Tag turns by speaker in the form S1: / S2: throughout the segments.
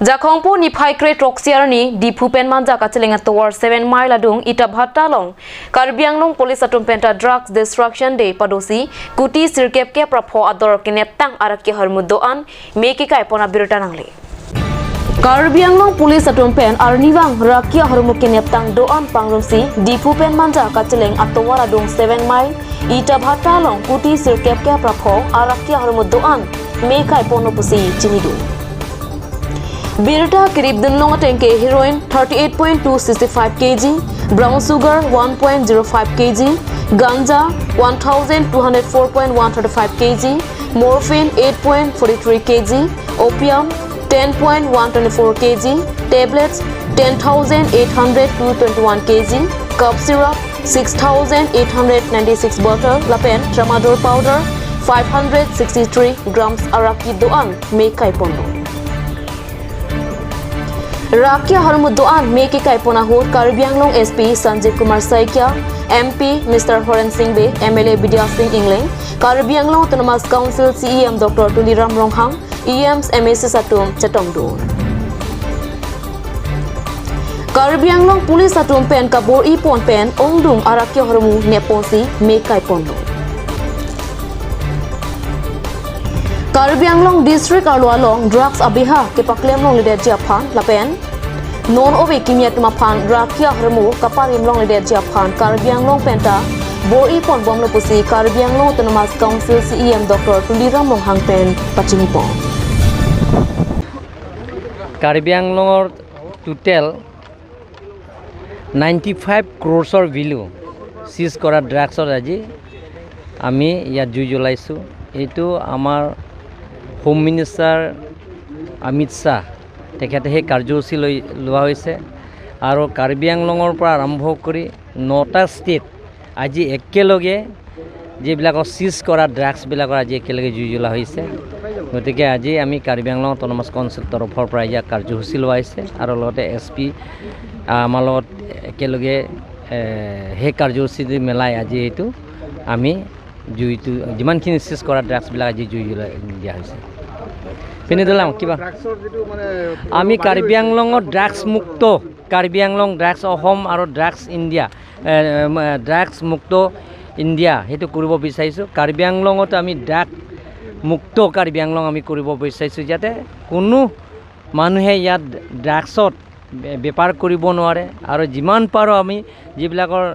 S1: Jakongpo ni Paikre Troxiarni, di Pupen Manja Kachelinga towards 7 mile adung ita bhatalong. Karbi Anglong Police atumpenta Drugs Destruction Day padosi, kuti sirkep ke prapo ador keneptang araki ahormu doan, meki kai pona birta nangli. Karbi Anglong Police atumpen arniwang raki ahormu keneptang doan pangrumsi, di Pupen Manja Kacheling atowar adung 7 mile, ita bhatalong kuti sirkep ke prapo araki ahormu doan, mekai pono pusi chinidu. Birta kirib dinlong tenke heroin 38.265 kg, brown sugar 1.05 kg, ganja 1204.135 kg, morphine 8.43 kg, opium 10.124 kg, tablets 10,821 kg, cough syrup 6,896 bottle, lapen tramadol powder 563 grams araki doan mekai pondo. Rakia Harmudoan Meki Kaipona Hut Karbi Anglong SP Sanjay Kumar Saikia, MP Mr. Horen Singh Be, MLA Bidya Singh Ingling, Karbi Anglong Autonomous Council CEM Dr. Tuliram Ronghang, EMs MAC Satum Chatongdo. Karbi Anglong Police Satum Pen Kabor Ipon Pen Ongdung Arakia Harmu Neponsi Mekai Pondo. Karbi Anglong District Arlualong Drugs Abiha Kepaklem Long Lidet Japan Lapen Non Obe Kimiat Mapan Rakia Harmu Kaparim Long Lidet Japan Karbi Anglong Penta Bor Ipon Bom Lopusi Karbi Anglong Autonomous Council CEM Dr. Tuliram Longhang Pen Pachinipon.
S2: Karbi Anglong total 95 crores or value seize kora drugs or aji ami ya jujulaisu itu amar Home Minister Amit Shah তেখেতে সেই কাৰ্যসূচী লোৱা হৈছে আৰু কাৰ্বি আংলঙৰ পৰা আৰম্ভ কৰি 9টা ষ্টেট আজি একেলগে যিবিলাকৰ সিজ কৰা ড্ৰাগছবিলাকৰ আজি একেলগে জুইজলা হৈছে গতিকে আজি আমি কাৰ্বি আংলং অট'নমাছ কাউন্সিল তৰফৰ পৰা ইয়াক কাৰ্যসূচী লোৱা হৈছে আৰু লগতে SP আমাৰ লগত একেলগে সেই কাৰ্যসূচী মেলাই আজি এইটো আমি জুইটো যিমানখিনি সিজ কৰা ড্ৰাগছবিলাক আজি জুইজলা দিয়া হৈছে পিনে দিলাম কিবা আমি কাৰ্বি আংলঙত ড্ৰাগছ মুক্ত কাৰ্বি আংলং ড্ৰাগছ অসম আৰু ড্ৰাগছ ইণ্ডিয়া ড্ৰাগছ মুক্ত ইণ্ডিয়া সেইটো কৰিব বিচাৰিছোঁ কাৰ্বি আংলঙত আমি ড্ৰাগ মুক্ত কাৰ্বি আংলং আমি কৰিব বিচাৰিছোঁ যাতে কোনো মানুহে ইয়াত ড্ৰাগছত বেপাৰ কৰিব নোৱাৰে আৰু যিমান পাৰোঁ আমি যিবিলাকৰ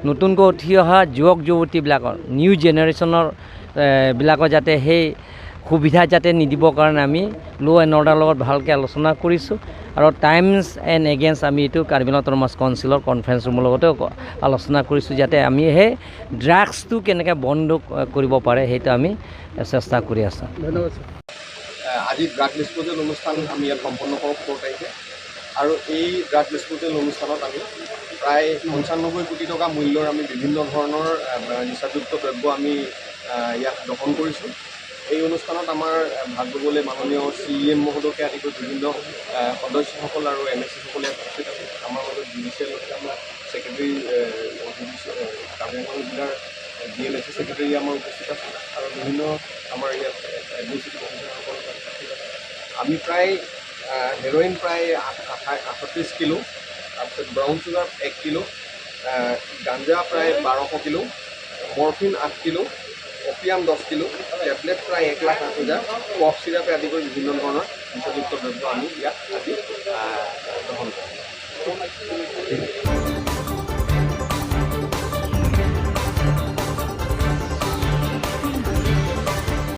S2: নতুনকৈ উঠি অহা যুৱক যুৱতীবিলাকৰ নিউ জেনেৰেশ্যনৰ বিলাকৰ যাতে সেই সুবিধা যাতে নিদিবৰ কাৰণে আমি ল' এণ্ড অৰ্ডাৰ লগত ভালকৈ আলোচনা কৰিছোঁ আৰু টাইমছ এণ্ড এগেইনষ্ট আমি এইটো কাৰ্বি আংলং অট'নমাছ কাউন্সিলৰ কনফাৰেঞ্চ ৰুমৰ লগতে আলোচনা কৰিছোঁ যাতে আমি সেই ড্ৰাগছটো কেনেকৈ বন্ধ কৰিব পাৰে সেইটো আমি চেষ্টা কৰি আছোঁ
S3: ধন্যবাদ আজি ড্ৰাগ ডিছপ'জেল অনুষ্ঠান আমি ইয়াত সম্পন্ন কৰোঁ 4 তাৰিখে আৰু এই ড্ৰাগ ডিছপ'জেল অনুষ্ঠানত আমি প্ৰায় 95 কোটি টকা মূল্যৰ আমি বিভিন্ন ধৰণৰ নিচাযুক্ত দ্ৰব্য আমি ইয়াত দহন কৰিছোঁ এই অনুষ্ঠানত আমাৰ ভাগ ল'বলৈ মাননীয় CEM মহোদয়কে আদি কৰি বিভিন্ন সদস্যসকল আৰু MSC সকলে উপস্থিত আছে আমাৰ লগত জুডিচিয়েল আমাৰ ছেক্ৰেটাৰী কাৰ্বি আংলং জিলাৰ DLSC ছেক্ৰেটাৰী আমাৰ উপস্থিত আছে আৰু বিভিন্ন আমাৰ ইয়াত এডমিনিষ্ট্ৰেটিভ অফিচাৰসকল উপস্থিত আছে আমি প্ৰায় হেৰইন প্ৰায় 38 কিলো তাৰপিছত ব্ৰাউন চুগাৰ 1 কিলো গাঞ্জা প্ৰায় 1200 kilo morphine 8 kilo opium 10 kilo tablet প্ৰায় 1,08,000 কফ চিৰাপে আদি কৰি বিভিন্ন ধৰণৰ নিচাযুক্ত দ্ৰব্য আমি ইয়াত আজি দহন কৰোঁ